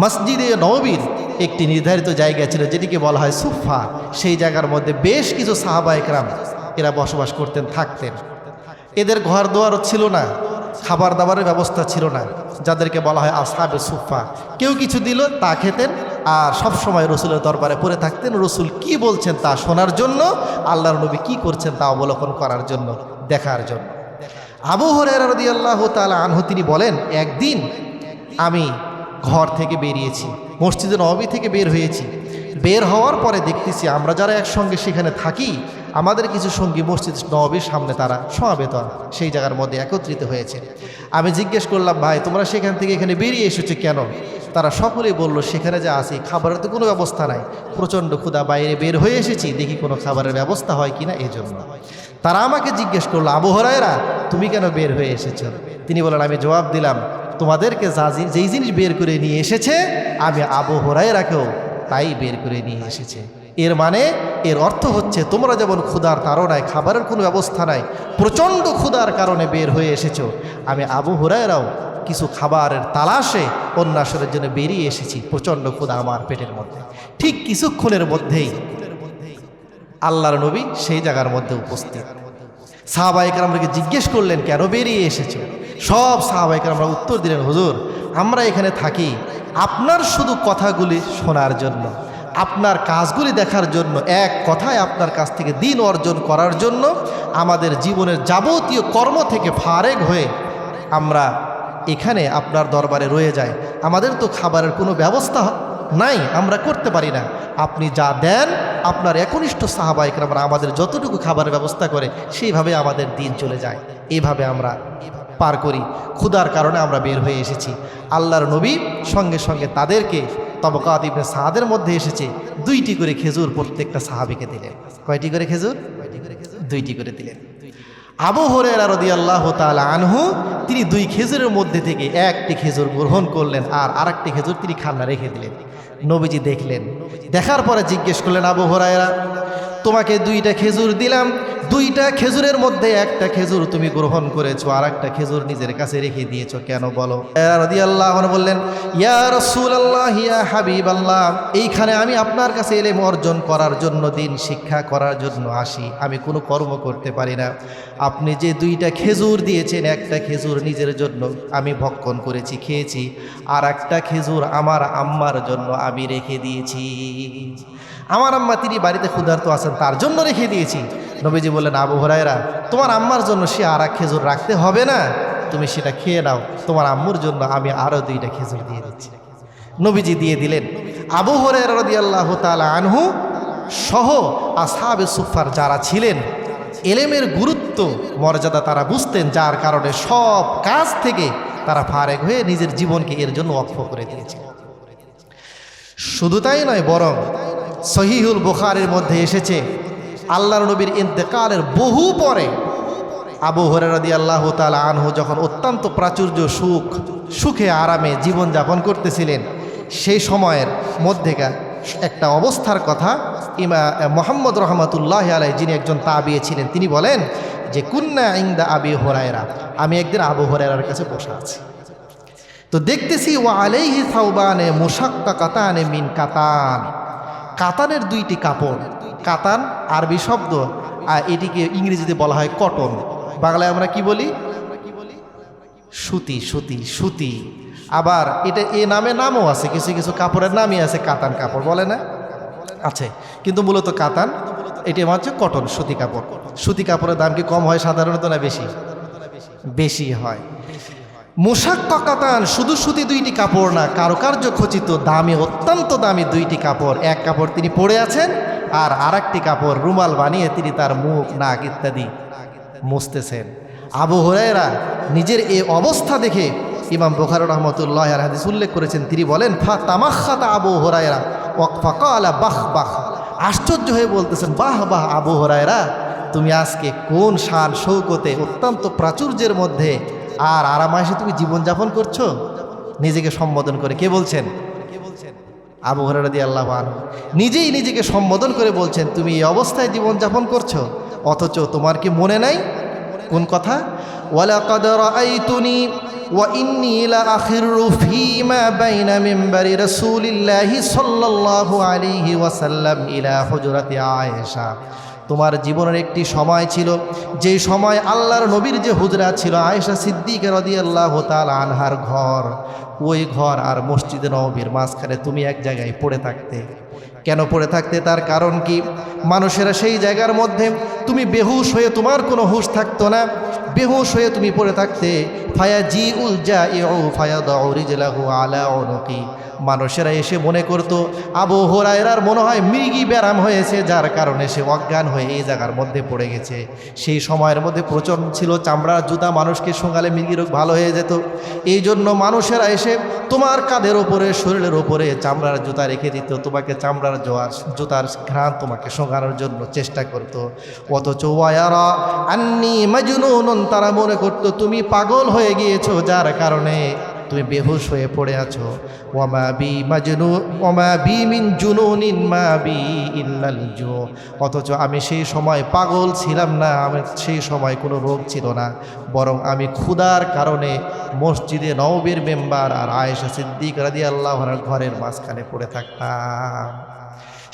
মসজিদে নববীর একটি নির্ধারিত জায়গা ছিল যেটিকে বলা হয় সুফা। সেই জায়গার মধ্যে বেশ কিছু সাহাবা একরাম এরা বসবাস করতেন, থাকতেন। এদের ঘর দুয়ারও ছিল না, খাবার দাবারের ব্যবস্থা ছিল না, যাদেরকে বলা হয় আসহাবে সুফা। কেউ কিছু দিল তা খেতেন, আর সব সময় রসুলের দরবারে পড়ে থাকতেন, রসুল কি বলছেন তা শোনার জন্য, আল্লাহর নবী কি করছেন তা অবলোকন করার জন্য, দেখার জন্য। আবু হুরায়রা রাদিয়াল্লাহু তাআলা আনহু তিনি বলেন, একদিন আমি ঘর থেকে বেরিয়েছি, মসজিদে নববী থেকে বের হয়েছি। বের হওয়ার পরে দেখতেছি আমরা যারা একসঙ্গে সেখানে থাকি, আমাদের কিছু সঙ্গী মসজিদ নববীর সামনে তারা সমবেত সেই জায়গার মধ্যে একত্রিত হয়েছে। আমি জিজ্ঞেস করলাম, ভাই তোমরা সেখান থেকে এখানে বেরিয়ে এসেছো কেন? তারা সকলেই বলল, সেখানে যে আসি খাবারের তো কোনো ব্যবস্থা নাই, প্রচণ্ড ক্ষুধা, বাইরে বের হয়ে এসেছি, দেখি কোনো খাবারের ব্যবস্থা হয় কিনা এই জন্য। তারা আমাকে জিজ্ঞেস করলো, আবু হুরায়রা তুমি কেন বের হয়ে এসেছো? তিনি বলেন, আমি জবাব দিলাম, তোমাদেরকে যেই জিনিস বের করে নিয়ে এসেছে আমি আবু হুরায়রাকেও তাই বের করে নিয়ে এসেছে। এর মানে, এর অর্থ হচ্ছে তোমরা যেমন ক্ষুধার তাড়নায়, খাবারের কোনো ব্যবস্থা নাই, প্রচণ্ড ক্ষুধার কারণে বের হয়ে এসেছো, আমি আবু হুরায়রাও কিছু খাবারের তালাশে অন্যাসরের জন্য বেরিয়ে এসেছি, প্রচণ্ড ক্ষুধা আমার পেটের মধ্যে। ঠিক কিছুক্ষণের মধ্যেই আল্লাহর নবী সেই জায়গার মধ্যে উপস্থিত। সাহাবায়ে কেরামকে জিজ্ঞেস করলেন, কেন বেরিয়ে এসেছো? সব সাহাবায়ে কেরামরা উত্তর দিলেন, হুজুর আমরা এখানে থাকি আপনার শুধু কথাগুলি শোনার জন্য, আপনার কাজগুলি দেখার জন্য, এক কথায় আপনার কাছ থেকে দিন অর্জন করার জন্য। আমাদের জীবনের যাবতীয় কর্ম থেকে ফারেগ হয়ে আমরা এখানে আপনার দরবারে রয়ে যাই। আমাদের তো খাবারের কোনো ব্যবস্থা নাই, আমরা করতে পারি না। আপনি যা দেন, আপনার একনিষ্ঠ সাহাবায়ে কেরামরা আমাদের যতটুকু খাবারের ব্যবস্থা করে সেইভাবে আমাদের দিন চলে যায়, এইভাবে আমরা পার করি। ক্ষুধার কারণে আমরা বের হয়ে এসেছি। আল্লাহর নবী সঙ্গে সঙ্গে তাদেরকে, তবকাত ইবনে সাদের মধ্যে এসেছে, 2টি করে খেজুর প্রত্যেকটা সাহাবীকে দিলেন। কয়টি করে খেজুর? 2টি করে দিলেন। আবু হুরায়রা রাদিয়াল্লাহু তাআলা আনহু তিনি 2 খেজুরের মধ্যে থেকে 1টি খেজুর গ্রহণ করলেন, আর আরেকটি খেজুর তিনি খান্না রেখে দিলেন। নবীজি দেখলেন, দেখার পরে জিজ্ঞেস করলেন, আবু হুরায়রা তোমাকে 2টা খেজুর দিলাম, 2টা খেজুরের মধ্যে 1টা খেজুর তুমি গ্রহণ করেছো, আর একটা খেজুর নিজের কাছে রেখে দিয়েছো, কেন বলো? রাদিয়াল্লাহু আনহু বললেন, ইয়া রাসূলুল্লাহ, ইয়া হাবিবাল্লাহ, এইখানে আমি আপনার কাছে ইলম অর্জন করার জন্য, দিন শিক্ষা করার জন্য আসি, আমি কোনো কর্ম করতে পারি না। আপনি যে 2টা খেজুর দিয়েছেন, একটা খেজুর নিজের জন্য আমি ভক্ষণ করেছি, খেয়েছি, আর একটা খেজুর আমার আম্মার জন্য আমি রেখে দিয়েছি। আমার আম্মা তিনি বাড়িতে ক্ষুধার্ত আছেন, তার জন্য রেখে দিয়েছি। নবীজি বললেন, আবু হুরায়রা তোমার আম্মার জন্য সে আর এক খেজুর রাখতে হবে না, তুমি সেটা খেয়ে নাও, তোমার আম্মুর জন্য আমি আরও 2টা খেজুর দিয়ে দিচ্ছি। নবীজি দিয়ে দিলেন। আবু হুরায়রা রাদিয়াল্লাহু তাআলা আনহু সহ আসহাবে সুফফার যারা ছিলেন, ইলমের গুরুত্ব মর্যাদা তারা বুঝতেন, যার কারণে সব কাজ থেকে তারা ফারেক হয়ে নিজের জীবনকে এর জন্য ওয়াকফ করে দিয়েছিল। শুধু তাই নয়, বরং সহিহুল বুখারীর মধ্যে এসেছে, আল্লাহর নবীর ইন্তেকালের বহু পরে আবু হুরায়রা রাদিয়াল্লাহু তাআলা আনহু যখন অত্যন্ত প্রাচুর্য সুখে আরামে জীবনযাপন করতেছিলেন, সেই সময়ের মধ্যেকার একটা অবস্থার কথা মুহাম্মদ রাহমাতুল্লাহি আলাইহি, যিনি একজন তাবিঈ ছিলেন, তিনি বলেন যে, কুন্না ইনদা আবি হুরায়রা, আমি একদিন আবু হুরায়রার কাছে বসে আছি, তো দেখতেছি ওয়া আলাইহি সাওবানে মুশাক্কাকাতানে মিন কাতান, কাতানের 2টি কাপড়। কাতান আরবি শব্দ, আর এটিকে ইংরেজিতে বলা হয় কটন, বাংলায় আমরা কি বলি? সুতি। সুতি সুতি আবার এটা এ নামও আছে, কিছু কিছু কাপড়ের নামই আছে কাতান কাপড় বলে না, আছে, কিন্তু মূলত কাতান এটি হচ্ছে কটন, সুতি কাপড়। সুতি কাপড়ের দাম কি কম হয় সাধারণত, না বেশি? বেশি হয়। মুশাক্কাকাতান, শুধু সুতি 2টি কাপড় না, কারুকার্য খচিত দামি, অত্যন্ত দামি 2টি কাপড়। এক কাপড় তিনি পরে আছেন, আর আরেকটি কাপড় রুমাল বানিয়ে তিনি তার মুখ, নাক ইত্যাদি মুছতেছেন। আবু হুরায়রা নিজের এই অবস্থা দেখে ইমাম বুখারী রাহমাতুল্লাহি আলাইহি হাদিস উল্লেখ করেছেন, তিনি বলেন, ফাতামাখাতা আবু হুরায়রা ওয়াকালা বাহ বাহ, আশ্চর্য হয়ে বলতেছেন, বাহ বাহ আবু হুরায়রা, তুমি আজকে কোন শান শৌকতে, অত্যন্ত প্রাচুর্যের মধ্যে আর আরামায়েশে তুমি জীবনযাপন করছো, নিজেকে সম্বোধন করে। কে বলছেন? আবু হুরায়রা রাদিয়াল্লাহু আনহু নিজেই নিজেকে সম্বোধন করে বলছেন, তুমি এই অবস্থায় জীবনযাপন করছো, অথচ তোমার কি মনে নাই কোন কথা? ওয়ালাকাদ রাআইতুনি ওয়া ইন্নী লা আখিরু ফীমা বাইনা মিম্বারি রাসূলিল্লাহি সাল্লাল্লাহু আলাইহি ওয়াসাল্লাম ইলা হুজরাতি আয়েশা। তোমার জীবনের একটি সময় ছিল, যেই সময় আল্লাহর নবীর যে হুজরা ছিল আয়েশা সিদ্দিকা রাদিয়াল্লাহু তাআলা আনহার ঘর, ওই ঘর আর মসজিদে নববীর মাঝখানে তুমি এক জায়গায় পড়ে থাকতে। কেন পড়ে থাকতে? তার কারণ কি? মানুষেরা সেই জায়গার মধ্যে তুমি বেহুশ হয়ে, তোমার কোনো হুঁশ থাকতো না, বেহুশ হয়ে তুমি পড়ে থাকতে। ফায়াজিউল জাইউ ফায়াদাউ রিজলাহু আলা উনুকি। মানুষেরা এসে মনে করতো আবু হুরায়রার মনে হয় মৃগী ব্যারাম হয়েছে, যার কারণে সে অজ্ঞান হয়ে এই জায়গার মধ্যে পড়ে গেছে। সেই সময়ের মধ্যে প্রচলন ছিল চামড়ার জুতা, মানুষকে শোঙালে মৃগী রোগ ভালো হয়ে যেত। এই জন্য মানুষেরা এসে তোমার কাঁধের ওপরে, শরীরের ওপরে চামড়ার জুতা রেখে দিত, তোমাকে চামড়ার জুতার ঘ্রাণ তোমাকে শোঙানোর জন্য চেষ্টা করত। অথচ ওয়ায়ারা আন্নি মাজনুন, তারা মনে করতো তুমি পাগল হয়ে গিয়েছো, যার কারণে তুমি বেহুশ হয়ে পড়ে আছো। ওয়ামা বি মাজনু ওয়ামা বি মিন জুনুনিন মা বি ইল্লাল জু। অথচ আমি সেই সময় পাগল ছিলাম না, আমি সেই সময় কোনো রোগ ছিল না, বরং আমি ক্ষুধার কারণে মসজিদে নববীর মেম্বার আর আয়েশা সিদ্দিকা রাদিয়াল্লাহু আনহার ঘরের মাঝখানে পড়ে থাকতাম।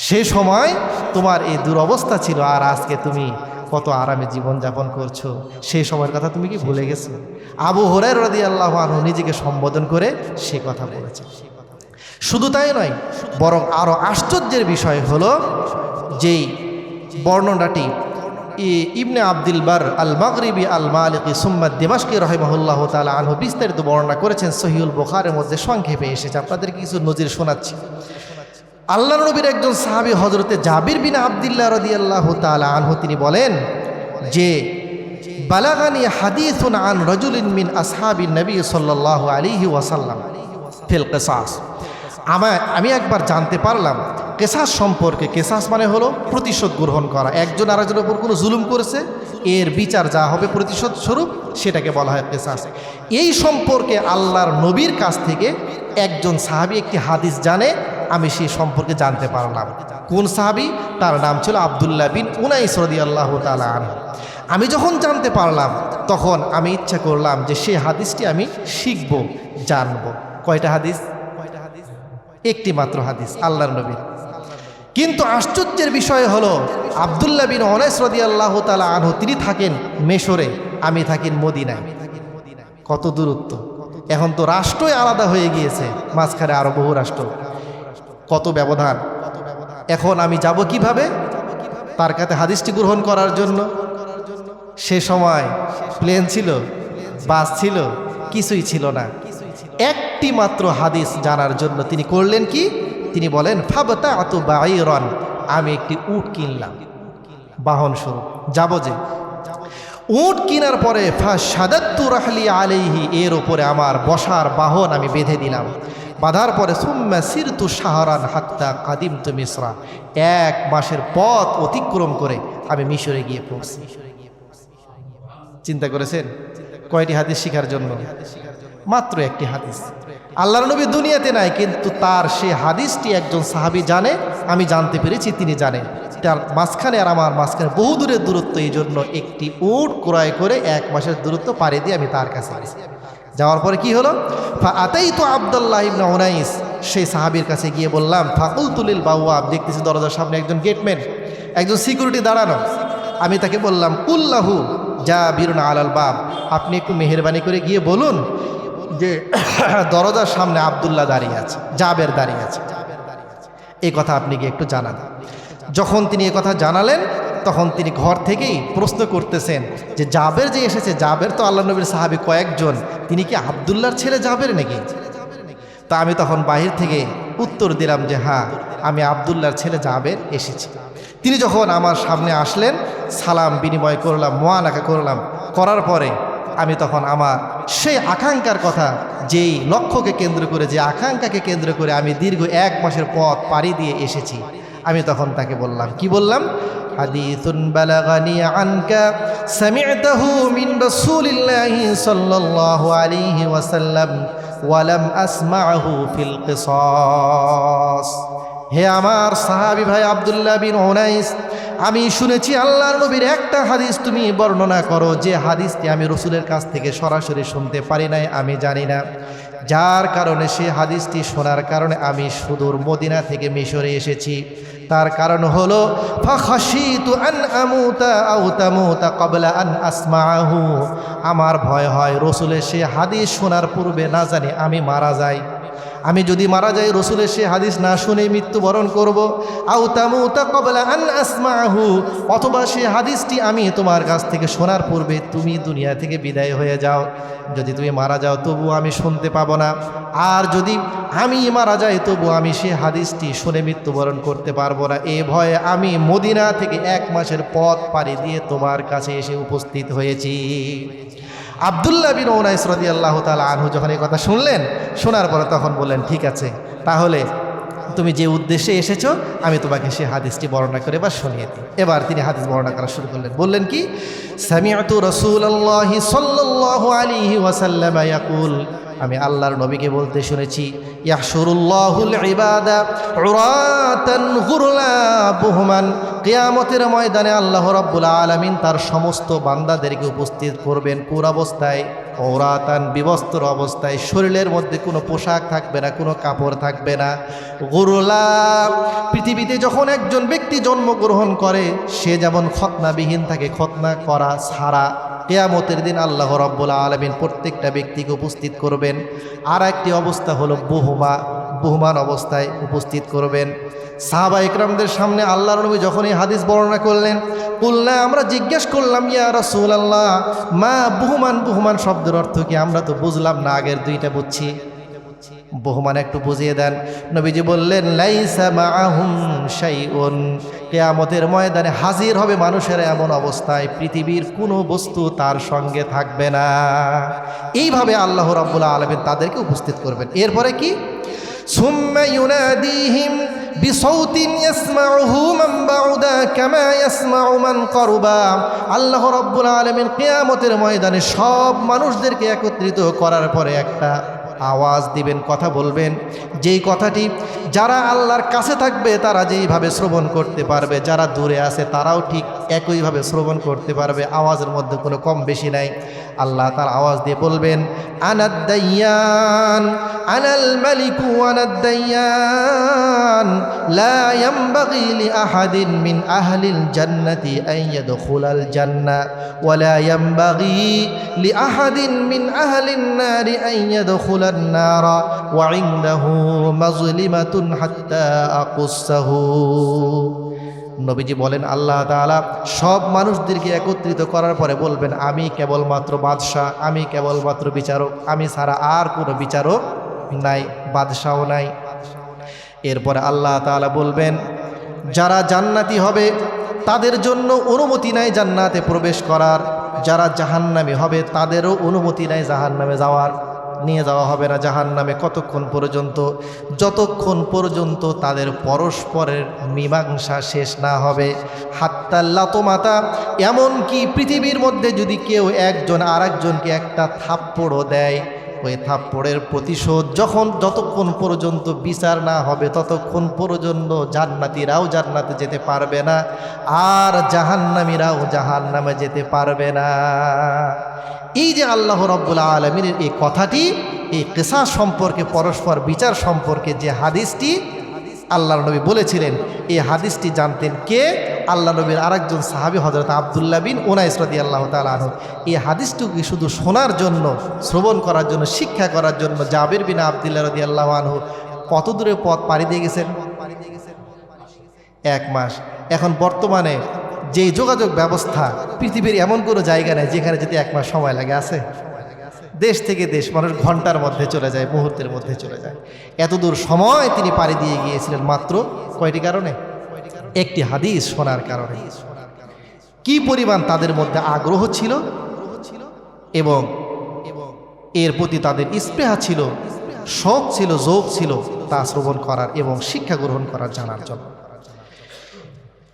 সেই সময় তোমার এই দুরবস্থা ছিল, আর আজকে তুমি কত আরামে জীবনযাপন করছো, সেই সময়ের কথা তুমি কি ভুলে গেছো? আবু হুরায়রা রাদিয়াল্লাহু আনহু নিজেকে সম্বোধন করে সে কথা বলেছে। শুধু তাই নয়, বরং আরও আশ্চর্যের বিষয় হলো যেই বর্ণনাটি ইবনে আব্দুল বার আল মাগরিবি আল মালিকি সুম্মা দিমাশকি রাহিমাহুল্লাহ তাআলা আনহু বিস্তারিত বর্ণনা করেছেন। সহিহুল বুখারীর মধ্যে সংক্ষেপে এসেছে, আপনাদের কিছু নজির শোনাচ্ছি। আল্লাহর নবীর একজন সাহাবী হযরতে জাবির বিন আব্দুল্লাহ রাদিয়াল্লাহু তাআলা আনহু তিনি বলেন যে বালাগানি হাদিসুন আন রাজুলিন মিন আসহাবিন নবী সাল্লাল্লাহু আলাইহি ওয়াসাল্লাম ফিল কিসাস। আমি একবার জানতে পারলাম কেসাস সম্পর্কে। কেসাস মানে হলো প্রতিশোধ গ্রহণ করা। একজন আরেকজনের উপর কোনো জুলুম করেছে, এর বিচার যা হবে প্রতিশোধ স্বরূপ, সেটাকে বলা হয় কেসাস। এই সম্পর্কে আল্লাহর নবীর কাছ থেকে একজন সাহাবী একটি হাদিস জানে, আমি সেই সম্পর্কে জানতে পারলাম। কোন সাহাবী? তার নাম ছিল আব্দুল্লাহ বিন উনাইস রাদিয়াল্লাহু তাআলা আনহু। আমি যখন জানতে পারলাম তখন আমি ইচ্ছা করলাম যে সেই হাদিসটি আমি শিখব, জানব। কয়টা হাদিস? একটি মাত্র হাদিস আল্লাহর নবীর। কিন্তু আশ্চর্যের বিষয় হলো আব্দুল্লাহ বিন উনাইস রাদিয়াল্লাহু তাআলা আনহু তিনি থাকেন মিশরে, আমি থাকি মদিনায়। কত দূরত্ব! এখন তো রাষ্ট্রই আলাদা হয়ে গিয়েছে, মাঝখানে আরো বহু রাষ্ট্র, কত ব্যবধান। এখন আমি যাব কিভাবে তার কাছে হাদিসটি গ্রহণ করার জন্য? সে সময় প্লেন ছিল, বাস ছিল, কিছুই ছিল না। একটি মাত্র হাদিস জানার জন্য তিনি করলেন কি? তিনি বলেন ফাবতাআতু বাঈরান, আমি একটি উট কিনলাম বাহন স্বরূপ, যাব যে। উট কেনার পরে ফাশাদাতু রাহলি আলাইহি, এর উপরে আমার বসার বাহন আমি বেঁধে দিলাম। বাঁধার পরে সুম্মা সিরতু শাহরান হাত্তা কাদিমতু মিসরা, 1 মাসের পথ অতিক্রম করে আমি মিশরে গিয়ে পৌঁছি। চিন্তা করেছেন কয়টি হাদিস শিখার জন্য? মাত্র একটি হাদিস। আল্লাহর নবী দুনিয়াতে নাই, কিন্তু তার সে হাদিসটি একজন সাহাবী জানে, আমি জানতে পেরেছি তিনি জানেন। তার মাঝখানে আর আমার মাঝখানে বহু দূরের দূরত্ব, এই জন্য একটি উট ক্রয় করে 1 মাসের দূরত্ব পাড়ি দিয়ে আমি তার কাছে গেছি। যাওয়ার পরে কি হলো? ফাআতাইতু আব্দুল্লাহ ইবনে উনাইস, সেই সাহাবীর কাছে গিয়ে বললাম ফাকুলতু লিল বাওয়াব, দেখতেছি দরজার সামনে একজন গেটম্যান, একজন সিকিউরিটি দাঁড়ানো। আমি তাকে বললাম কুল্লাহু জাবিরুন আলাল বাব, আপনি একটু মেহেরবানি করে গিয়ে বলুন যে দরজার সামনে আব্দুল্লাহ দাঁড়িয়ে আছে, জাবের দাঁড়িয়ে আছে, এই কথা আপনি গিয়ে একটু জানান। যখন তিনি এই কথা জানালেন তখন তিনি ঘর থেকেই প্রশ্ন করতেছেন যে জাবের যে এসেছে, জাবের তো আল্লাহ নবীর সাহাবী কয়েকজন, তিনি কি আব্দুল্লাহর ছেলে জাবের নাকি? তা আমি তখন বাহির থেকে উত্তর দিলাম যে হ্যাঁ, আমি আব্দুল্লাহর ছেলে জাবের এসেছি। তিনি যখন আমার সামনে আসলেন, সালাম বিনিময় করলাম, মুআনাকা করলাম, করার পরে আমি তখন আমার সেই আকাঙ্ক্ষার কথা, যেই লক্ষ্যকে কেন্দ্র করে, যে আকাঙ্ক্ষাকে কেন্দ্র করে আমি দীর্ঘ 1 মাসের পথ পাড়ি দিয়ে এসেছি, আমি তখন তাকে বললাম, কি বললাম? হাদিসুন বালাগানি আনকা সামি'তাহু মিন রাসূলিল্লাহি সাল্লাল্লাহু আলাইহি ওয়াসাল্লাম ওয়া লাম আসমা'হু ফিল কিসাস। হে আমার সাহাবী ভাই আব্দুল্লাহ বিন উনাইস, আমি শুনেছি আল্লাহর নবীর একটা হাদিস তুমি বর্ণনা করো, যে হাদিসটি আমি রসুলের কাছ থেকে সরাসরি শুনতে পারি নাই, আমি জানি না, যার কারণে সে হাদিসটি শোনার কারণে আমি সুদূর মদিনা থেকে মিশরে এসেছি। তার কারণ হলো ফাখাশিতু আন আমুতা আও তামুতা ক্বাবলা আন আসমাআহু, আমার ভয় হয় রসুলের সে হাদিস শোনার পূর্বে না জানি আমি মারা যাই। আমি যদি মারা যাই রসুলের সে হাদিস না শুনে মৃত্যুবরণ করব। আও তামুতা ক্বাবলা আন আসমাআহু, অথবা সে হাদিসটি আমি তোমার কাছ থেকে শোনার পূর্বে তুমি দুনিয়া থেকে বিদায় হয়ে যাও। যদি তুমি মারা যাও তবু আমি শুনতে পাবো না, আর যদি আমি মারা যাই তবু আমি সে হাদিসটি শুনে মৃত্যুবরণ করতে পারবো না। এ ভয়ে আমি মদিনা থেকে 1 মাসের পথ পাড়ি দিয়ে তোমার কাছে এসে উপস্থিত হয়েছি। আব্দুল্লাহ বিন উনাইস রাদিয়াল্লাহু তাআলা আনহু যখন এই কথা শুনলেন, শোনার পরে তখন বললেন, ঠিক আছে, তাহলে তুমি যে উদ্দেশ্যে এসেছো আমি তোমাকে সে হাদিসটি বর্ণনা করে এবার শুনিয়ে দিই। এবার তিনি হাদিস বর্ণনা করা শুরু করলেন। বললেন কি, সামিআতু রাসূলুল্লাহি সাল্লাল্লাহু আলাইহি ওয়াসাল্লাম ইয়াকুল, আমি আল্লাহর নবীকে বলতে শুনেছি, ইয়াহশুরুল্লাহুল ইবাদা উরাতান গুরলা বুহমান, কিয়ামতের ময়দানে আল্লাহ রাব্বুল আলামিন তার সমস্ত বান্দাদেরকে উপস্থিত করবেন কোন অবস্থায়, উরাতান বিবস্ত্র অবস্থায়, শরীরের মধ্যে কোনো পোশাক থাকবে না, কোনো কাপড় থাকবে না। গুরলা, পৃথিবীতে যখন একজন ব্যক্তি জন্মগ্রহণ করে সে যেমন খতনাবিহীন থাকে, খতনা করা ছাড়া, কিয়ামতের দিন আল্লাহ রাব্বুল আলামিন প্রত্যেকটা ব্যক্তিকে উপস্থিত করবেন। আর একটি অবস্থা হলো বুহমান অবস্থায় উপস্থিত করবেন। সাহাবা ইকরামদের সামনে আল্লাহর নবী যখন এই হাদিস বর্ণনা করলেন, কুলনা, আমরা জিজ্ঞেস করলাম, ইয়া রাসূলুল্লাহ মা বুহমান শব্দের অর্থ কি? আমরা তো বুঝলাম না, আগের দুইটা বুঝছি, বহুমান একটু বুঝিয়ে দেন। নবীজি বললেন, লাইসা মাআহুম শাইউন, কিয়ামতের ময়দানে হাজির হবে মানুষেরা এমন অবস্থায় পৃথিবীর কোনো বস্তু তার সঙ্গে থাকবে না। এইভাবে আল্লাহ রাব্বুল আলামিন তাদেরকে উপস্থিত করবেন। এরপরে কি, সুম্মা ইউনাদিহিম বিসাউতিন ইয়াসমাউহু মান বাউদা কামা ইয়াসমাউ মান কারবা, আল্লাহ রাব্বুল আলামিন কিয়ামতের ময়দানে সব মানুষদেরকে একত্রিত করার পরে একটা আওয়াজ দিবেন, কথা বলবেন, যেই কথাটি যারা আল্লাহর কাছে থাকবে তারা যেইভাবে শ্রবণ করতে পারবে, যারা দূরে আছে তারাও ঠিক একইভাবে শ্রবণ করতে পারবে, আওয়াজের মধ্যে কোনো কম বেশি নাই। আল্লাহ তার আওয়াজ দিয়ে বলবেন, আনাদ-দাইয়ান আনাল মালিকু আনাদ-দাইয়ান লা ইয়ানবাগি লি আহাদিন মিন আহলিল জান্নাতি আন ইয়াদখুলাল জান্নাহ ওয়া লা ইয়ানবাগি লি আহাদিন মিন আহলিন নারি আন ইয়াদখুলান নারা ওয়া ইনদাহু মাজলিমাতুন হাত্তা আকুসাহু। নবীজি বলেন, আল্লাহ তাআলা সব মানুষদেরকে একত্রিত করার পরে বলবেন, আমি কেবলমাত্র বাদশাহ, আমি কেবলমাত্র বিচারক, আমি ছাড়া আর কোনো বিচারক নাই, বাদশাও নাই। এরপরে আল্লাহ তাআলা বলবেন, যারা জান্নাতি হবে তাদের জন্য অনুমতি নাই জান্নাতে প্রবেশ করার, যারা জাহান্নামী হবে তাদেরও অনুমতি নাই জাহান্নামে যাওয়ার, নিয়ে যাওয়া হবে না জাহান্নামে। কতক্ষণ পর্যন্ত? যতক্ষণ পর্যন্ত তাদের পরস্পরের মীমাংসা শেষ না হবে। হাত্তা লাতমাতা, এমনকি পৃথিবীর মধ্যে যদি কেউ একজন আরেকজনকে একটা থাপ্পড়ও দেয়, ওই থাপ্পড়ের প্রতিশোধ যতক্ষণ পর্যন্ত বিচার না হবে ততক্ষণ পর্যন্ত জান্নাতীরাও জান্নাতে যেতে পারবে না, আর জাহান্নামীরাও জাহান্নামে যেতে পারবে না। এই যে আল্লাহ রাব্বুল আলামিনের এই কথাটি, এই কিসাস সম্পর্কে, পরস্পর বিচার সম্পর্কে যে হাদিসটি আল্লাহর নবী বলেছিলেন, এই হাদিসটি জানতেন কে? আল্লাহ নবীর আরেকজন সাহাবী হযরত আব্দুল্লাহ বিন উনাইস রাদিয়াল্লাহু তাআলা আনহু। এই হাদিসটুকু শুধু শোনার জন্য, শ্রবণ করার জন্য, শিক্ষা করার জন্য জাবির বিন আব্দুল্লাহ রাদিয়াল্লাহু আনহু কত দূরে পথ পাড়ি দিয়ে গেছেন? 1 মাস। এখন বর্তমানে যেই যোগাযোগ ব্যবস্থা, পৃথিবীর এমন কোনো জায়গা নেই যেখানে যেতে 1 মাস সময় লাগে, আছে? দেশ থেকে দেশ মানুষ ঘন্টার মধ্যে চলে যায়, মুহূর্তের মধ্যে চলে যায়। এত দূর সময় তিনি পাড়ি দিয়ে গিয়েছিলেন মাত্র কয়টি কারণে? একটি হাদিস শোনার কারণে। কি পরিমাণ তাদের মধ্যে আগ্রহ ছিল এবং এর প্রতি তাদের স্পৃহা ছিল, শখ ছিল, যোগ ছিল তা শ্রবণ করার এবং শিক্ষা গ্রহণ করার, জানার জন্য।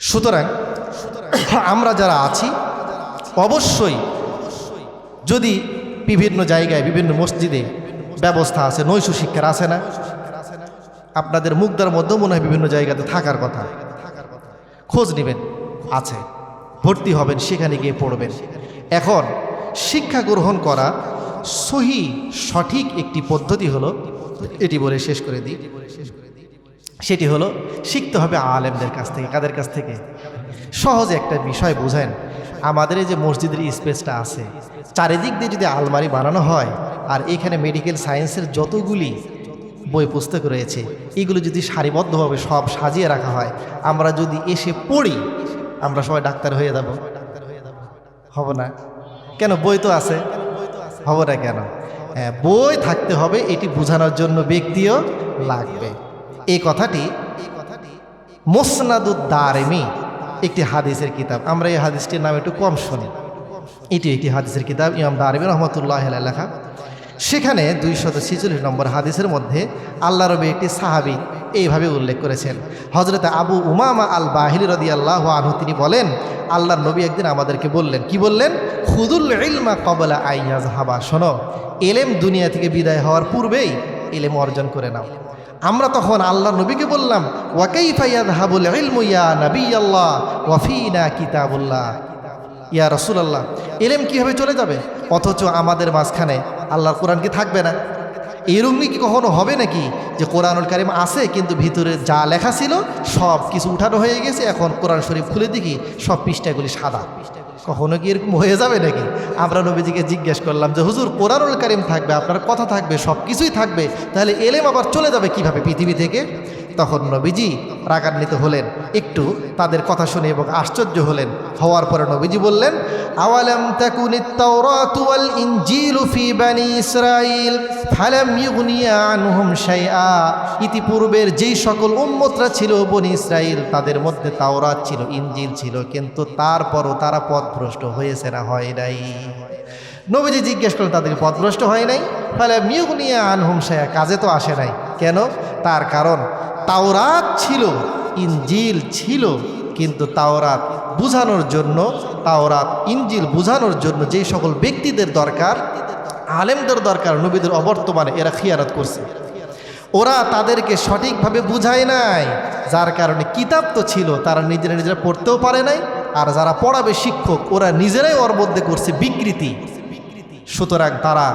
সুতরাং আমরা যারা আছি অবশ্যই, যদি বিভিন্ন জায়গায় বিভিন্ন মসজিদে ব্যবস্থা আছে, নৈশ শিক্ষার আছে না? আপনাদের মুগদার মধ্যেও মনে হয় বিভিন্ন জায়গাতে থাকার কথা, খোঁজ নেবেন। আছে, ভর্তি হবেন, সেখানে গিয়ে পড়বেন। এখন শিক্ষা গ্রহণ করা সঠিক একটি পদ্ধতি হলো, এটি বলে শেষ করে দিই, সেটি হলো শিখতে হবে আলেমদের কাছ থেকে। কাদের কাছ থেকে? সহজে একটা বিষয় বুঝেন, আমাদের এই যে মসজিদের স্পেসটা আছে, চারিদিক দিয়ে যদি আলমারি বানানো হয় আর এখানে মেডিকেল সায়েন্সের যতগুলি বই পুস্তক রয়েছে এগুলো যদি সারিবদ্ধভাবে সব সাজিয়ে রাখা হয়, আমরা যদি এসে পড়ি আমরা সবাই ডাক্তার হয়ে যাব? হব না। কেন? বই তো আছে। হব না কেন? হ্যাঁ, বই থাকতে হবে, এটি বোঝানোর জন্য ব্যক্তিও লাগবে। এই কথাটি মুসনাদুদ দারিমি একটি হাদিসের কিতাব, আমরা এই হাদিসটির নাম একটু কম শুনি। এটি একটি হাদিসের কিতাব, ইমাম দারিমি রহমতুল্লাহ লেখা। সেখানে 246 নম্বর হাদিসের মধ্যে আল্লাহ নবী একটি সাহাবী এইভাবে উল্লেখ করেছেন। হযরত আবু উমামা আল বাহিলি রাদিয়াল্লাহু আনহু তিনি বলেন, আল্লাহর নবী একদিন আমাদেরকে বললেন, কি বললেন? খুদুল ইলমা ক্বাবলা আন ইয়াযহাবা, শোনো, ইলম দুনিয়া থেকে বিদায় হওয়ার পূর্বেই ইলম অর্জন করে নাও। আমরা তখন আল্লাহর নবীকে বললাম, ওয়া কাইফা ইয়াযহাবুল ইলমু ইয়া নাবিয়াল্লাহ ওয়া ফিনা কিতাবুল্লাহ, ইয়া রাসূলুল্লাহ, ইলম কিভাবে চলে যাবে অথচ আমাদের মাঝখানে আল্লাহর কোরআন কি থাকবে না? এরকমই কি কখনো হবে নাকি যে কোরআনুল কারীম আছে কিন্তু ভিতরে যা লেখা ছিল সব কিছু উঠানো হয়ে গেছে, এখন কোরআন শরীফ খুলে দেখি সব পৃষ্ঠাগুলি সাদা? কখনো কি এরকম হয়ে যাবে নাকি? আমরা নবীজিকে জিজ্ঞেস করলাম যে হুজুর, কোরআনুল কারীম থাকবে, আপনার কথা থাকবে, সব কিছুই থাকবে, তাহলে ইলম আবার চলে যাবে কিভাবে পৃথিবী থেকে? তখন নবীজি রাগান্বিত হলেন, একটু তাদের কথা শুনে এবং আশ্চর্য হলেন। হওয়ার পরে নবীজি বললেন, আওয়ালাম তাকুনিত তাওরাতু ওয়াল ইনজিলু ফি বানি ইসরাঈল ফালাম ইউগনিয়া আনহুম শাইআ, ইতিপূর্বের যেই সকল উম্মতরা ছিল বনি ইসরাঈল তাদের মধ্যে তাওরাত ছিল, ইনজিল ছিল, কিন্তু তারপরও তারা পথভ্রষ্ট হয়েছে না হয় নাই? নবীজি জিজ্ঞেস করলেন, তাদেরকে পথভ্রষ্ট হয় নাই? ফালাম ইউগনিয়া আনহুম শাইআ, কাজে তো আসে নাই। কেন? তার কারণ তাওরাত ছিল, ইনজিল ছিল, কিন্তু তাওরাত বুঝানোর জন্য, তাওরাত ইনজিল বুঝানোর জন্য যে সকল ব্যক্তিদের দরকার, আলেমদের দরকার, নবীদের অবর্তমানে এরা খিয়ানত করছে। ওরা তাদেরকে সঠিকভাবে বুঝায় নাই, যার কারণে কিতাব তো ছিল, তারা নিজেরা পড়তেও পারে নাই, আর যারা পড়াবে শিক্ষক ওরা নিজেরাই ওর মধ্যে করছে বিকৃতি। সুতরাং তারা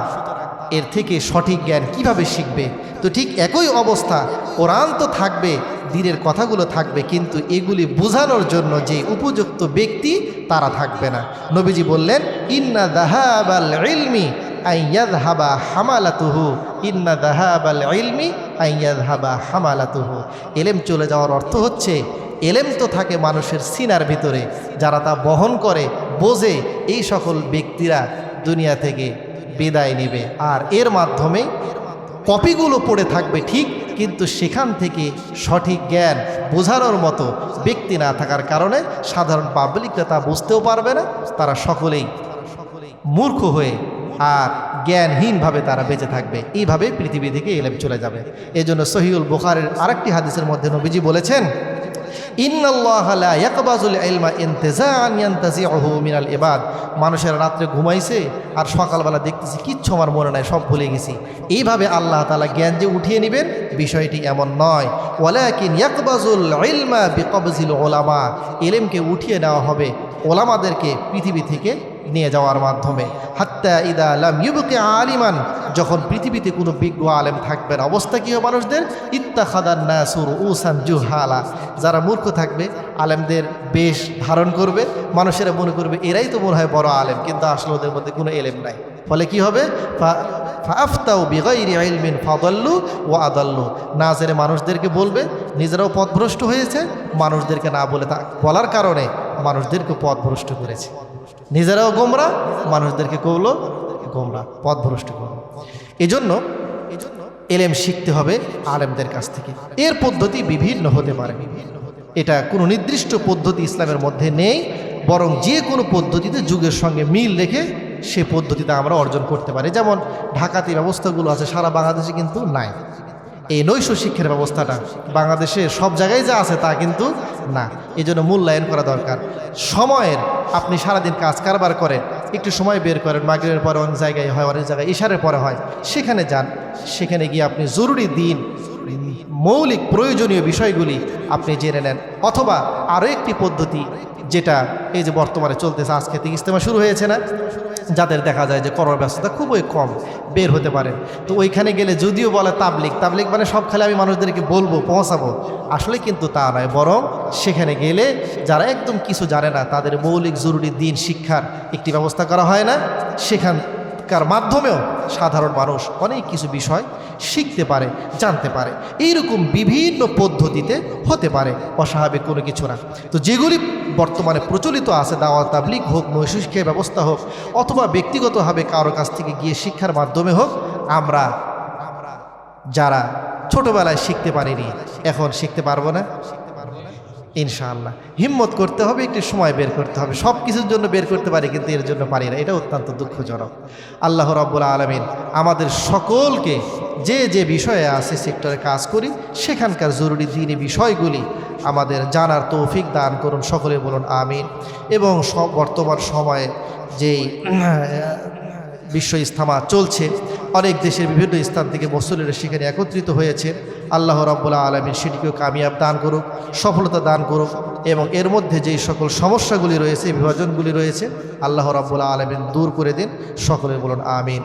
এর থেকে সঠিক জ্ঞান কিভাবে শিখবে? তো ঠিক একই অবস্থা, কোরআন তো থাকবে, দ্বীনের কথাগুলো থাকবে, কিন্তু এগুলি বোঝানোর জন্য যে উপযুক্ত ব্যক্তি তারা থাকবে না। নবীজি বললেন, ইন্না যাহাবাল ইলমি আন ইয়াযহাবা হামালাতুহু, ইন্না যাহাবাল ইলমি আন ইয়াযহাবা হামালাতুহু। ইলম চলে যাওয়ার অর্থ হচ্ছে, ইলম তো থাকে মানুষের সিনার ভিতরে, যারা তা বহন করে, বোঝে, এই সকল ব্যক্তিরা দুনিয়া থেকে বিদায় নেবে, আর এর মাধ্যমে কপিগুলো পড়ে থাকবে ঠিক, কিন্তু সেখান থেকে সঠিক জ্ঞান বোঝানোর মতো ব্যক্তি না থাকার কারণে সাধারণ পাবলিকরা তা বুঝতেও পারবে না, তারা সকলেই মূর্খ হয়ে আর জ্ঞানহীনভাবে তারা বেঁচে থাকবে। এইভাবে পৃথিবী থেকে ইলম চলে যাবে। এজন্য সহিহুল বুখারীর আরেকটি হাদিসের মধ্যে নবীজি বলেছেন, ইন্নাল্লাহা লা ইয়াকবাজুল ইলমা ইনতিজাআন ইয়ানতাজিউহু মিনাল ইবাদ, মানুষের রাত্রে ঘুমাইছে আর সকালবেলা দেখতেছি কিচ্ছু আমার মনে নাই, সব ভুলে গেছি। এইভাবে আল্লাহ তাআলা জ্ঞান যে উঠিয়ে নেবেন বিষয়টি এমন নয়। ওয়ালাকিন ইয়াকবাজুল ইলমা বিকবজিল উলামা, ইলমকে উঠিয়ে নেওয়া হবে ওলামাদেরকে পৃথিবী থেকে নিয়ে যাওয়ার মাধ্যমে। হাত্তা ইদা লাম ইউবকি আলিমান, যখন পৃথিবীতে কোনো বিজ্ঞ আলেম থাকবে না, অবস্থা কী হবে মানুষদের? ইত্তাখাদান নাসু রুউসান জুহালা, যারা মূর্খ থাকবে আলেমদের বেশ ধারণ করবে, মানুষেরা মনে করবে এরাই তো মনে হয় বড় আলেম, কিন্তু আসলে ওদের মধ্যে কোনো এলেম নাই। ফলে কি হবে? ফাআফতাউ বিগাইরি ইলমিন ফাদাল্লু ওয়া আদাল্লু, না জেনে মানুষদেরকে বলবে, নিজেরাও পথভ্রষ্ট হয়েছে, মানুষদেরকে না বলে বলার কারণে মানুষদেরকে পথভ্রষ্ট করেছে, নিজেরাও গোমরা, মানুষদেরকে করলো গোমরা, পথভ্রষ্ট করলো। এজন্য ইলম শিখতে হবে আলেমদের কাছ থেকে। এর পদ্ধতি বিভিন্ন হতে পারে, এটা কোনো নির্দিষ্ট পদ্ধতি ইসলামের মধ্যে নেই, বরং যে কোনো পদ্ধতিতে যুগের সঙ্গে মিল রেখে সে পদ্ধতিতে আমরা অর্জন করতে পারি। যেমন ঢাকাতে ব্যবস্থাগুলো আছে, সারা বাংলাদেশে কিন্তু নাই। এই নৈশ শিক্ষার ব্যবস্থাটা বাংলাদেশে সব জায়গায় যা আছে তা কিন্তু না। এই জন্য মূল্যায়ন করা দরকার। সময়ের, আপনি সারাদিন কাজ কারবার করেন, একটু সময় বের করেন, মাগরিবের পরে অনেক জায়গায় হয়, অনেক জায়গায় ইশারের পরে হয়, সেখানে যান, সেখানে গিয়ে আপনি জরুরি দিন মৌলিক প্রয়োজনীয় বিষয়গুলি আপনি জেনে নেন। অথবা আরও একটি পদ্ধতি, যেটা এই যে বর্তমানে চলতেছে, আজকে থেকে ইজতেমা শুরু হয়েছে না, যাদের দেখা যায় যে কর্মব্যস্ততা খুবই কম, বের হতে পারেন, তো ওইখানে গেলে যদিও বলে তাবলিগ মানে সব খালি আমি মানুষদেরকে বলবো, পৌঁছাবো, আসলে কিন্তু তা নয়। বরং সেখানে গেলে যারা একদম কিছু জানে না, তাদের মৌলিক জরুরি দিন শিক্ষার একটি ব্যবস্থা করা হয় না, সেখানকার মাধ্যমেও সাধারণ মানুষ অনেক কিছু বিষয় শিখতে পারে, জানতে পারে। এইরকম বিভিন্ন পদ্ধতিতে হতে পারে, অস্বাভাবিক কোনো কিছু না। তো যেগুলি বর্তমানে প্রচলিত আছে, দাওয়াত তাবলিগ হোক, নৈশিক্ষার ব্যবস্থা হোক, অথবা ব্যক্তিগতভাবে কারো কাছ থেকে গিয়ে শিক্ষার মাধ্যমে হোক, আমরা যারা ছোটবেলায় শিখতে পারিনি এখন শিখতে পারবো না ইনশাআল্লাহ। হিম্মত করতে হবে, একটু সময় বের করতে হবে। সব কিছুর জন্য বের করতে পারি, কিন্তু এর জন্য পারি না, এটা অত্যন্ত দুঃখজনক। আল্লাহ রাব্বুল আলামিন আমাদের সকলকে যে যে বিষয়ে আছে সেক্টরে কাজ করি, সেখানকার জরুরি দ্বীনি বিষয়গুলি আমাদের জানার তৌফিক দান করুন, সকলে বলুন আমিন। এবং বর্তমান সময়ে যেই বিশ্ব ইজতেমা চলছে, অনেক দেশের বিভিন্ন স্থান থেকে মুসল্লিরা সেখানে একত্রিত হয়েছে, আল্লাহ রাব্বুল আলামিন সেটিকেও কামিয়াব দান করুক, সফলতা দান করুক। এবং এর মধ্যে যেই সকল সমস্যাগুলি রয়েছে, বিভাজনগুলি রয়েছে, আল্লাহ রাব্বুল আলামিন দূর করে দিন, সকলে বলুন আমিন।